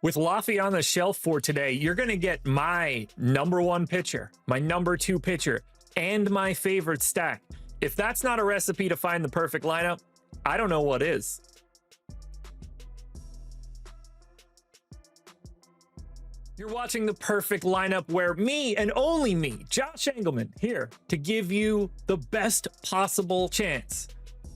With Loughran on the shelf for today, you're going to get my number one pitcher, my number two pitcher, and my favorite stack. If that's not a recipe to find the perfect lineup, I don't know what is. You're watching the perfect lineup where me and only me, Josh Engleman, here to give you the best possible chance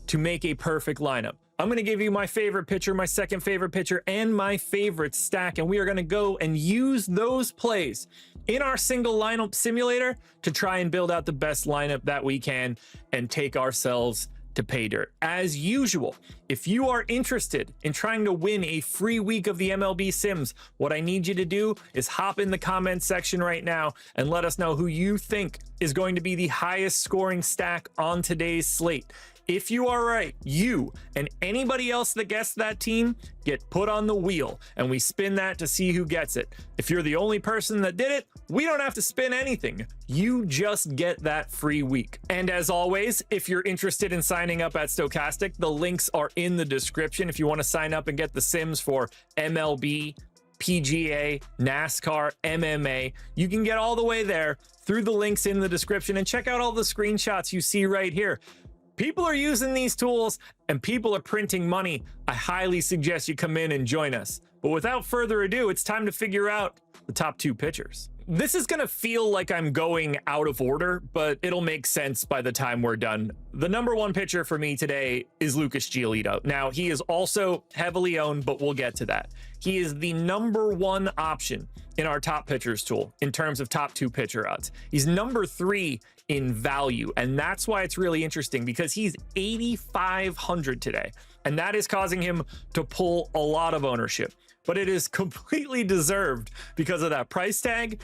to make a perfect lineup. I'm going to give you my favorite pitcher, my second favorite pitcher, and my favorite stack, and we are going to go and use those plays in our single lineup simulator to try and build out the best lineup that we can and take ourselves to pay dirt. As usual, if you are interested in trying to win a free week of the MLB Sims, what I need you to do is hop in the comments section right now and let us know who you think is going to be the highest scoring stack on today's slate. If you are right, you and anybody else that guessed that team get put on the wheel and we spin that to see who gets it. If you're the only person that did it, we don't have to spin anything. You just get that free week. And as always, if you're interested in signing up at Stokastic, the links are in the description. If you want to sign up and get the Sims for MLB, PGA, NASCAR, MMA, you can get all the way there through the links in the description and check out all the screenshots you see right here. People are using these tools and people are printing money. I highly suggest you come in and join us. But without further ado, it's time to figure out the top two pitchers. This is going to feel like I'm going out of order, but it'll make sense by the time we're done. The number one pitcher for me today is Lucas Giolito. Now, he is also heavily owned, but we'll get to that. He is the number one option in our top pitchers tool in terms of top two pitcher odds. He's number three in value, and that's why it's really interesting because he's 8,500 today, and that is causing him to pull a lot of ownership. But it is completely deserved because of that price tag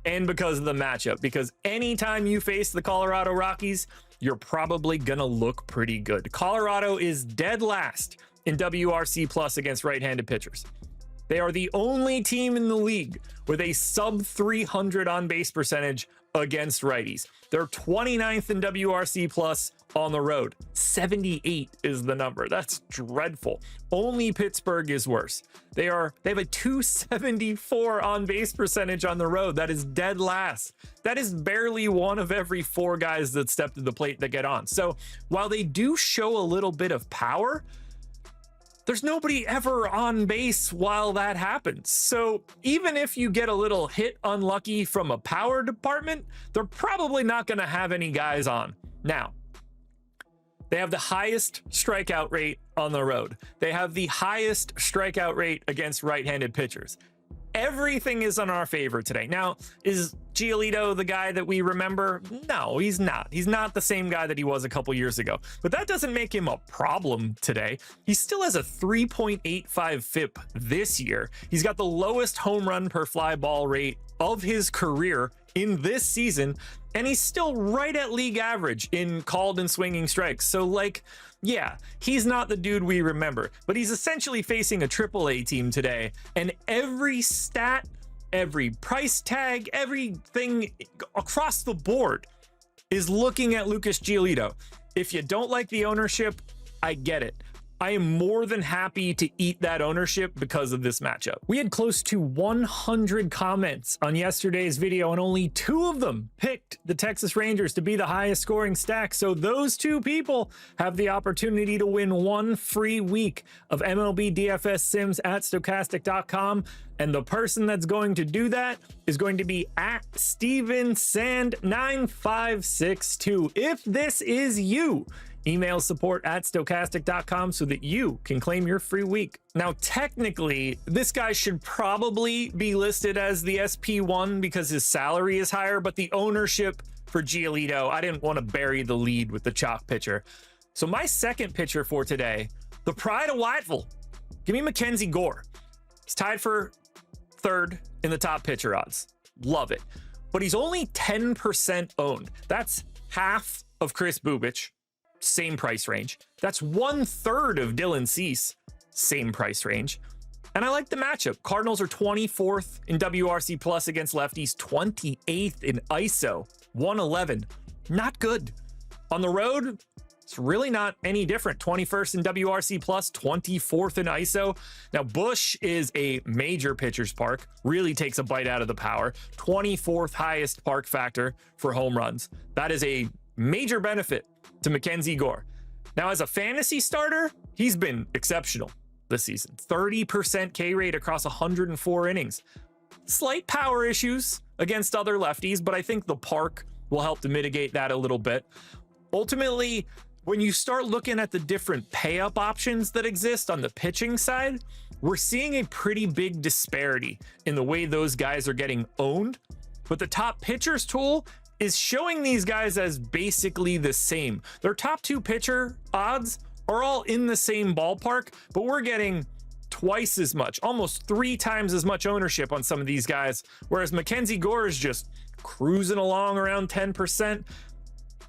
and because of the matchup. Because anytime you face the Colorado Rockies, you're probably going to look pretty good. Colorado is dead last in WRC plus against right-handed pitchers. They are the only team in the league with a sub 300 on base percentage against righties. They're 29th in WRC plus on the road. 78 is the number. That's dreadful. Only Pittsburgh is worse. They have a 274 on base percentage on the road. That is dead last. That is barely one of every four guys that step to the plate that get on. So while they do show a little bit of power, there's nobody ever on base while that happens. So even if you get a little hit unlucky from a power department, they're probably not going to have any guys on. Now, they have the highest strikeout rate on the road. They have the highest strikeout rate against right-handed pitchers. Everything is in our favor today. Now, is Giolito the guy that we remember? No, he's not. He's not the same guy that he was a couple years ago. But that doesn't make him a problem today. He still has a 3.85 FIP this year. He's got the lowest home run per fly ball rate of his career in this season, and he's still right at league average in called and swinging strikes. So, like, yeah, he's not the dude we remember, but he's essentially facing a AAA team today, and every stat, every price tag, everything across the board is looking at Lucas Giolito. If you don't like the ownership, I get it. I am more than happy to eat that ownership because of this matchup. We had close to 100 comments on yesterday's video, and only 2 of them picked the Texas Rangers to be the highest scoring stack. So those 2 people have the opportunity to win 1 free week of MLB DFS Sims at Stokastic.com. And the person that's going to do that is going to be at Steven Sand 9562. If this is you, email support at Stokastic.com so that you can claim your free week. Now, technically, this guy should probably be listed as the SP1 because his salary is higher, but the ownership for Giolito, I didn't want to bury the lead with the chalk pitcher. So my second pitcher for today, the pride of Whiteville, give me Mackenzie Gore. He's tied for third in the top pitcher odds. Love it. But he's only 10% owned. That's half of Chris Bubich. Same price range. That's 1/3 of Dylan Cease, same price range. And I like the matchup. Cardinals are 24th in WRC plus against lefties, 28th in ISO, 111. Not good. On the road, It's really not any different. 21st in WRC plus, 24th in ISO. Now, Busch is a major pitcher's park, really takes a bite out of the power. 24th highest park factor for home runs. That is a major benefit to Mackenzie Gore. Now, as a fantasy starter, he's been exceptional this season. 30% K rate across 104 innings. Slight power issues against other lefties, but I think the park will help to mitigate that a little bit. Ultimately, when you start looking at the different pay-up options that exist on the pitching side, we're seeing a pretty big disparity in the way those guys are getting owned. But the top pitchers tool is showing these guys as basically the same. Their top 2 pitcher odds are all in the same ballpark, but we're getting twice as much, almost 3 times as much ownership on some of these guys, whereas Mackenzie Gore is just cruising along around 10%.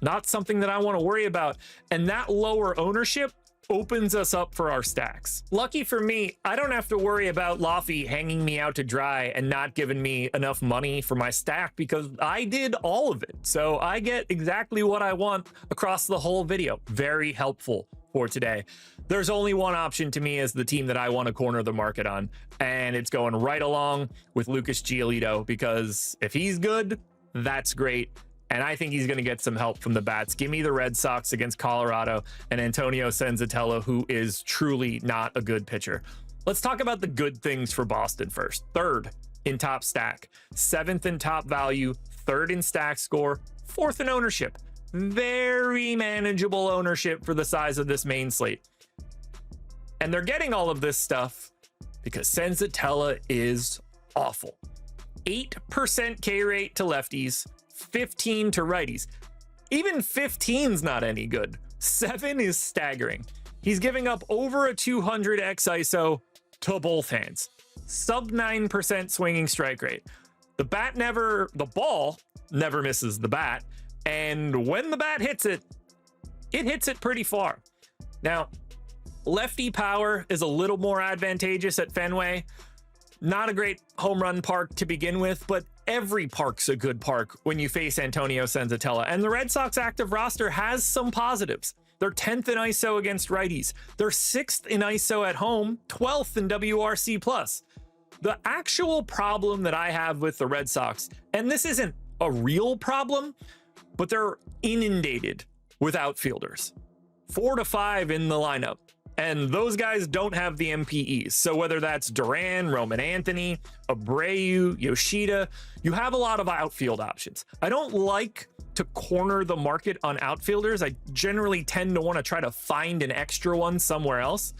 Not something that I want to worry about. And that lower ownership opens us up for our stacks. Lucky for me, I don't have to worry about Laffy hanging me out to dry and not giving me enough money for my stack because I did all of it. So I get exactly what I want across the whole video. Very helpful for today. There's only one option to me as the team that I want to corner the market on, and it's going right along with Lucas Giolito because if he's good, that's great. And I think he's going to get some help from the bats. Give me the Red Sox against Colorado and Antonio Senzatella, who is truly not a good pitcher. Let's talk about the good things for Boston first. 3rd in top stack, 7th in top value, 3rd in stack score, 4th in ownership. Very manageable ownership for the size of this main slate. And they're getting all of this stuff because Senzatella is awful. 8% K rate to lefties, 15 to righties. Even 15's not any good. 7 is staggering. He's giving up over a 200 X ISO to both hands. Sub 9% swinging strike rate. The ball never misses the bat. And when the bat hits it, it hits it pretty far. Now, lefty power is a little more advantageous at Fenway. Not a great home run park to begin with, but every park's a good park when you face Antonio Senzatella. And the Red Sox active roster has some positives. They're 10th in ISO against righties. They're 6th in ISO at home, 12th in WRC+. The actual problem that I have with the Red Sox, and this isn't a real problem, but they're inundated with outfielders. 4 to 5 in the lineup. And those guys don't have the MPEs. So whether that's Duran, Roman Anthony, Abreu, Yoshida, you have a lot of outfield options. I don't like to corner the market on outfielders. I generally tend to want to try to find an extra one somewhere else.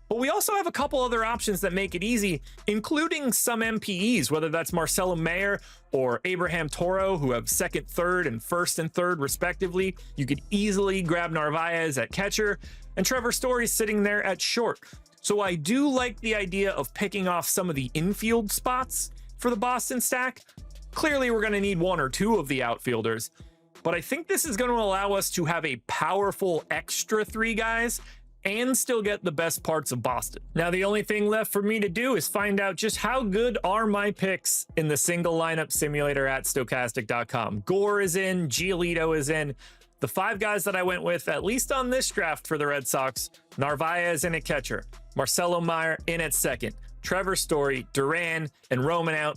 But we also have a couple other options that make it easy, including some MPEs, whether that's Marcelo Mayer or Abraham Toro, who have 2nd, 3rd, and 1st and 3rd respectively. You could easily grab Narvaez at catcher, and Trevor Story's sitting there at short. So I do like the idea of picking off some of the infield spots for the Boston stack. Clearly, we're going to need 1 or 2 of the outfielders, but I think this is going to allow us to have a powerful extra 3 guys and still get the best parts of Boston. Now, the only thing left for me to do is find out just how good are my picks in the single lineup simulator at Stokastic.com. Gore is in, Giolito is in. The 5 guys that I went with, at least on this draft for the Red Sox: Narvaez in at catcher, Marcelo Mayer in at 2nd, Trevor Story, Duran, and Roman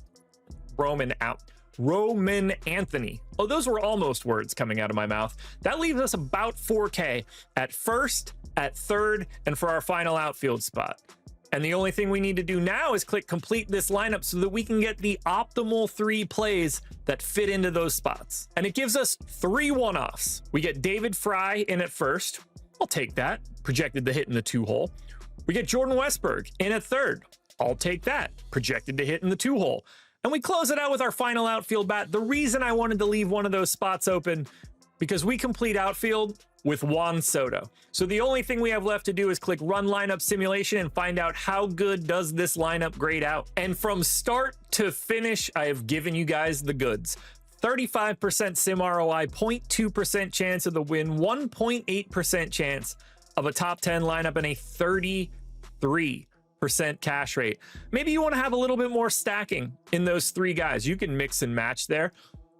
Anthony. Oh, those were almost words coming out of my mouth. That leaves us about 4K at 1st, at 3rd, and for our final outfield spot. And the only thing we need to do now is click complete this lineup so that we can get the optimal 3 plays that fit into those spots. And it gives us 3 one-offs. We get David Fry in at 1st. I'll take that. Projected to hit in the 2-hole. We get Jordan Westburg in at 3rd. I'll take that. Projected to hit in the 2-hole. And we close it out with our final outfield bat. The reason I wanted to leave one of those spots open, because we complete outfield with Juan Soto. So the only thing we have left to do is click run lineup simulation and find out how good does this lineup grade out. And from start to finish, I have given you guys the goods. 35% sim ROI, 0.2% chance of the win, 1.8% chance of a top 10 lineup, and a 33% cash rate. Maybe you want to have a little bit more stacking in those 3 guys. You can mix and match there.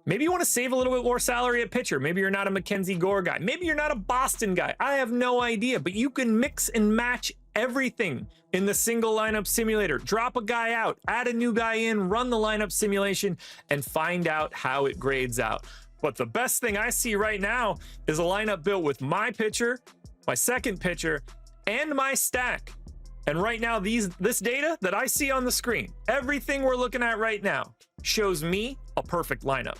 Maybe you want to save a little bit more salary at pitcher. Maybe you're not a Mackenzie Gore guy. Maybe you're not a Boston guy. I have no idea, but you can mix and match everything in the single lineup simulator. Drop a guy out, add a new guy in, run the lineup simulation, and find out how it grades out. But the best thing I see right now is a lineup built with my pitcher, my second pitcher, and my stack. And right now, this data that I see on the screen, everything we're looking at right now, shows me a perfect lineup.